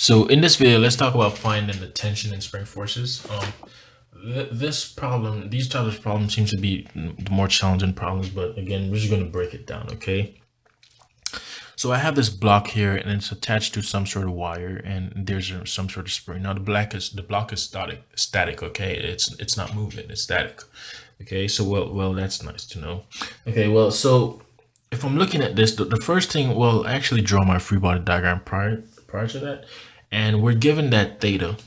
So in this video, let's talk about finding the tension in spring forces. These types of problems seem to be the more challenging problems, but again, we're just going to break it down, okay? So I have this block here, and it's attached to some sort of wire, and there's some sort of spring. Now the block is static, okay? It's not moving, it's static, okay? So well, that's nice to know. Okay, well, so if I'm looking at this, the first thing, well, I actually draw my free body diagram prior to that, and we're given that theta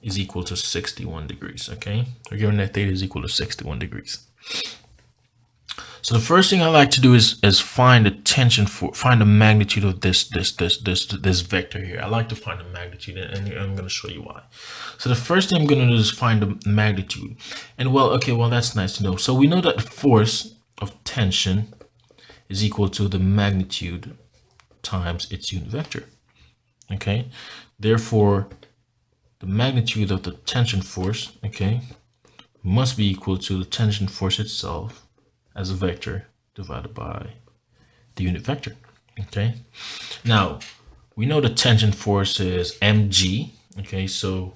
is equal to 61 degrees. Okay, we're given that theta is equal to 61 degrees. So the first thing I like to do is find the magnitude of this vector here. I like to find the magnitude, and I'm going to show you why. So the first thing I'm going to do is find the magnitude, and well, okay, well, that's nice to know. So we know that the force of tension is equal to the magnitude times its unit vector. Okay, therefore the magnitude of the tension force, okay, must be equal to the tension force itself as a vector divided by the unit vector. Okay, now we know the tension force is mg. Okay, so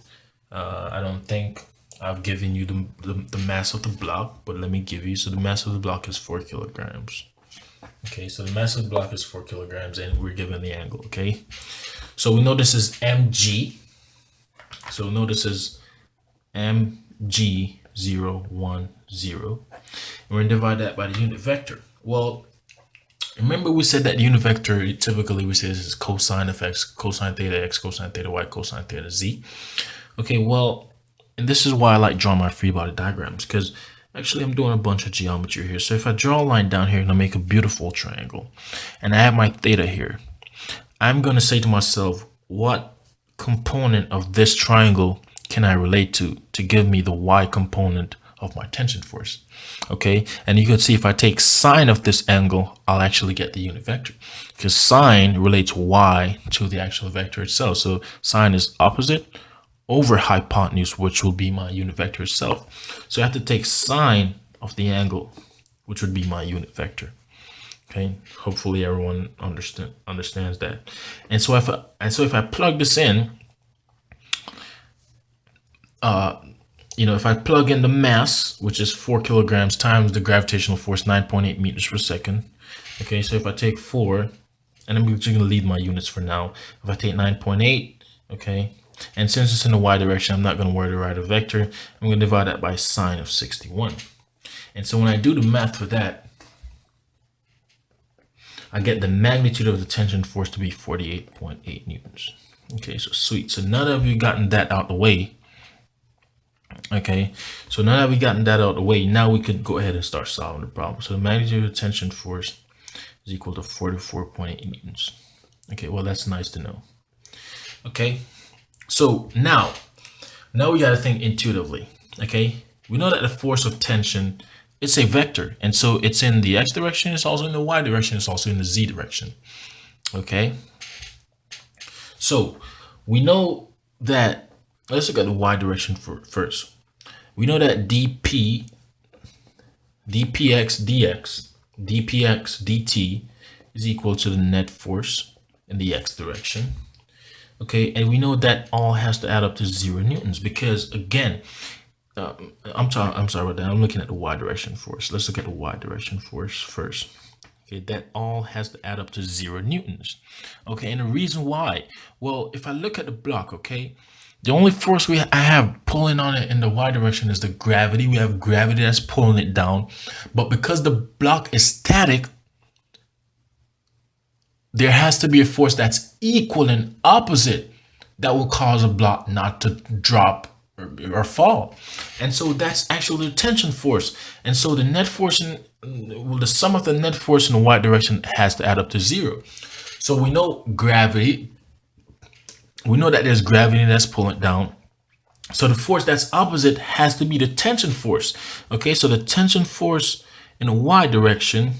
I don't think I've given you the mass of the block, but let me give you. So the mass of the block is 4 kilograms. Okay, so the mass of the block is 4 kilograms, and we're given the angle. Okay, so we know this is mg. So notice is mg010. And we're going to divide that by the unit vector. Well, remember we said that the unit vector, typically we say this is cosine of x, cosine theta x, cosine theta y, cosine theta z. Okay, well, and this is why I like drawing my free body diagrams, because actually I'm doing a bunch of geometry here. So if I draw a line down here and I make a beautiful triangle, and I have my theta here, I'm going to say to myself, what component of this triangle can I relate to give me the y component of my tension force? Okay, and you can see if I take sine of this angle, I'll actually get the unit vector, because sine relates y to the actual vector itself. So sine is opposite over hypotenuse, which will be my unit vector itself. So I have to take sine of the angle, which would be my unit vector. Okay, hopefully everyone understands that. And so if I plug this in, if I plug in the mass, which is 4 kilograms times the gravitational force, 9.8 meters per second. Okay, so if I take 4, and I'm just going to leave my units for now. If I take 9.8, okay, and since it's in the y direction, I'm not going to worry to write a vector. I'm going to divide that by sine of 61. And so when I do the math for that, I get the magnitude of the tension force to be 48.8 newtons. Okay, so sweet. So now that we've gotten that out the way, okay, so now that we've gotten that out the way, now we could go ahead and start solving the problem. So the magnitude of the tension force is equal to 44.8 newtons. Okay, well, that's nice to know. Okay, so now we got to think intuitively. Okay, we know that the force of tension, it's a vector, and so it's in the x direction, it's also in the y direction, it's also in the z direction. Okay, so we know that, let's look at the y direction first. We know that dp, dpx dt is equal to the net force in the x direction. Okay, and we know that all has to add up to 0 newtons, because again, I'm sorry about that. I'm looking at the y direction force. Let's look at the y direction force first. Okay, that all has to add up to 0 newtons. Okay, and the reason why, well, if I look at the block, okay, the only force I have pulling on it in the y direction is the gravity. We have gravity that's pulling it down, but because the block is static, there has to be a force that's equal and opposite that will cause a block not to drop or fall. And so that's actually the tension force. And so the net force the sum of the net force in the y direction has to add up to 0. So we know gravity. We know that there's gravity that's pulling it down. So the force that's opposite has to be the tension force. Okay, so the tension force in the y direction,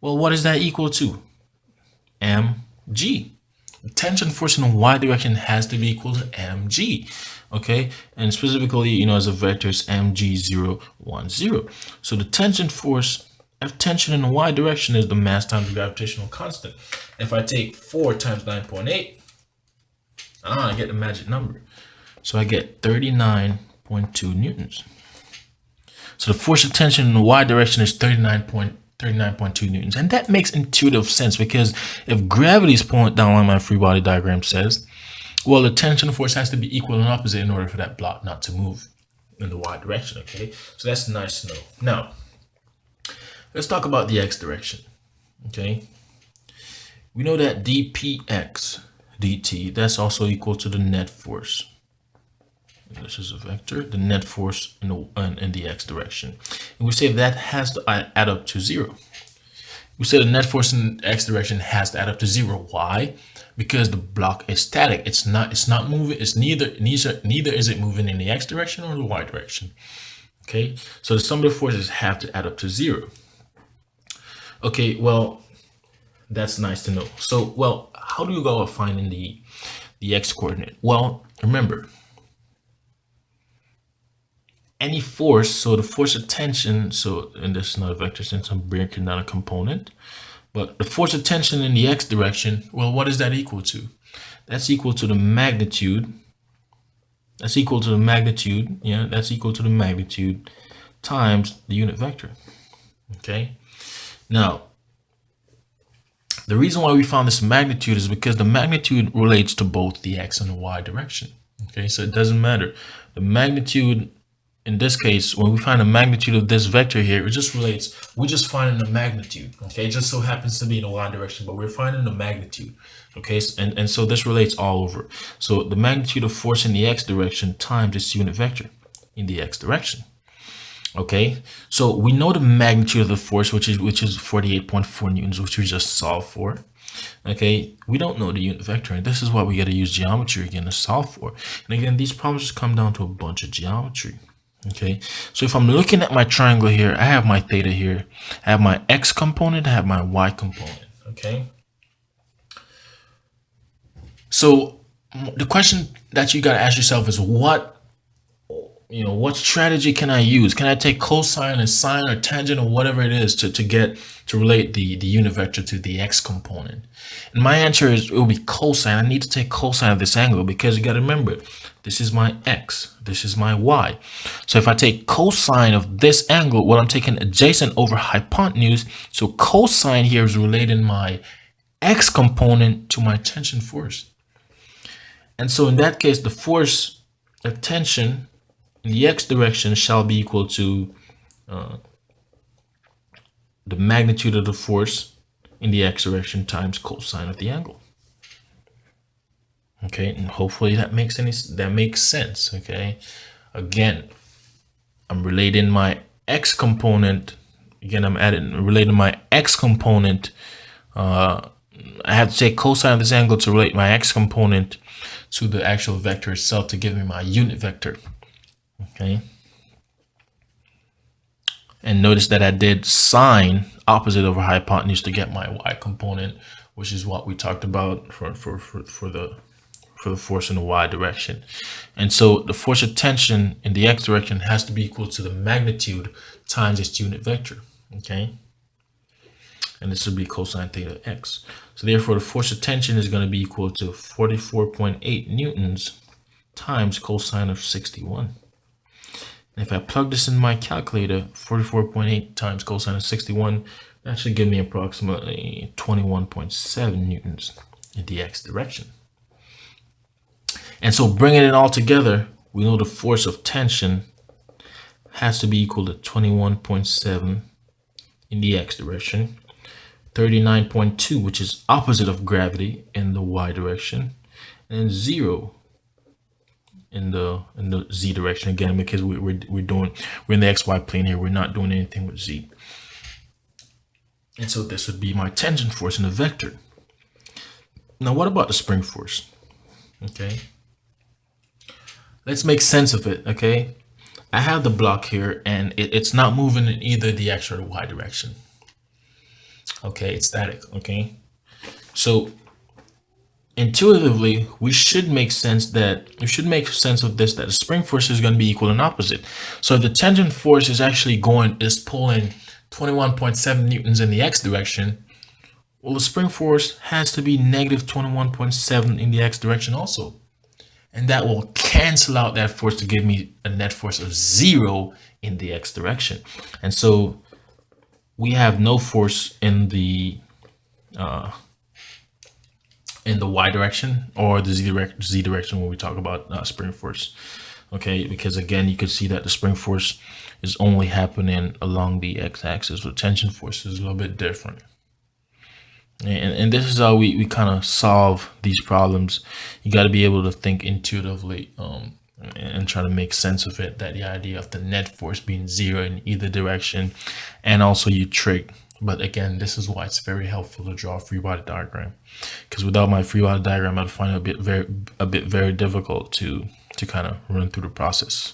well, what is that equal to? mg. The tension force in the y direction has to be equal to mg. Okay, and specifically, as a vector, it's mg010. So the tension force of tension in the y direction is the mass times the gravitational constant. If I take 4 times 9.8, I get the magic number. So I get 39.2 newtons. So the force of tension in the y direction is 39.2 newtons. And that makes intuitive sense, because if gravity is pulling down like my free body diagram says, well, the tension force has to be equal and opposite in order for that block not to move in the y direction, okay? So that's nice to know. Now, let's talk about the x direction, okay? We know that dpx dt, that's also equal to the net force. This is a vector, the net force in the x direction. And we say that has to add up to 0. We say the net force in the x direction has to add up to 0. Why? Because the block is static. It's not moving. It's neither is it moving in the x direction or the y direction. Okay, so the sum of the forces have to add up to 0. Okay, well, that's nice to know. So, well, how do you go about finding the x coordinate? Well, remember, any force, so the force of tension, so, and this is not a vector since I'm breaking down a component, but the force of tension in the x direction, well, what is that equal to? That's equal to the magnitude. That's equal to the magnitude, yeah, that's equal to the magnitude times the unit vector, okay? Now, the reason why we found this magnitude is because the magnitude relates to both the x and the y direction, okay? So it doesn't matter. The magnitude, in this case, when we find the magnitude of this vector here, it just relates, we're just finding the magnitude, okay? It just so happens to be in the y direction, but we're finding the magnitude, okay? And so this relates all over. So the magnitude of force in the x direction times its unit vector in the x direction, okay? So we know the magnitude of the force, which is 48.4 newtons, which we just solved for. Okay, we don't know the unit vector, and this is why we got to use geometry again to solve for. And again, these problems just come down to a bunch of geometry. Okay, so if I'm looking at my triangle here, I have my theta here, I have my x component, I have my y component. Okay, so the question that you got to ask yourself is what strategy can I use? Can I take cosine and sine or tangent or whatever it is to relate the unit vector to the x component? And my answer is it will be cosine. I need to take cosine of this angle, because you got to remember, this is my x, this is my y. So if I take cosine of this angle, well, I'm taking adjacent over hypotenuse. So cosine here is relating my x component to my tension force. And so in that case, the force of tension in the x direction shall be equal to the magnitude of the force in the x direction times cosine of the angle. Okay, and hopefully that makes sense. Okay, again, I'm relating my x component. Again, I'm relating my x component. I have to take cosine of this angle to relate my x component to the actual vector itself to give me my unit vector. Okay, and notice that I did sine opposite over hypotenuse to get my y component, which is what we talked about for the force in the y direction. And so the force of tension in the x direction has to be equal to the magnitude times its unit vector. Okay, and this would be cosine theta x. So therefore the force of tension is going to be equal to 44.8 newtons times cosine of 61. And if I plug this in my calculator, 44.8 times cosine of 61, that should give me approximately 21.7 newtons in the x direction. And so bringing it all together, we know the force of tension has to be equal to 21.7 in the x direction, 39.2, which is opposite of gravity, in the y direction, and 0 in the z direction, again, because we're in the xy plane here. We're not doing anything with z. And so this would be my tension force in the vector. Now, what about the spring force? Okay, let's make sense of it. Okay, I have the block here, and it's not moving in either the x or the y direction. Okay, it's static. Okay, so intuitively, we should make sense of this, that the spring force is going to be equal and opposite. So if the tension force is actually pulling 21.7 newtons in the x direction, well, the spring force has to be negative 21.7 in the x direction also. and that will cancel out that force to give me a net force of 0 in the x direction. And so we have no force in the y direction or the z direction when we talk about spring force. Okay, because again, you could see that the spring force is only happening along the x-axis, with tension force is a little bit different. And this is how we kind of solve these problems. You got to be able to think intuitively and try to make sense of it, that the idea of the net force being 0 in either direction, and also you trig. But again, this is why it's very helpful to draw a free body diagram, because without my free body diagram, I'd find it a bit very difficult to kind of run through the process.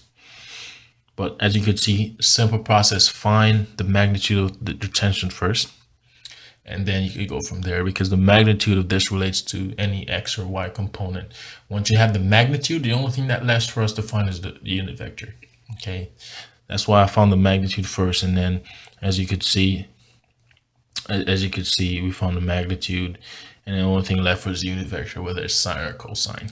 But as you can see, simple process: find the magnitude of the tension first, and then you could go from there, because the magnitude of this relates to any x or y component. Once you have the magnitude, the only thing that left for us to find is the unit vector. Okay, that's why I found the magnitude first, and then as you could see, we found the magnitude, and the only thing left was the unit vector, whether it's sine or cosine.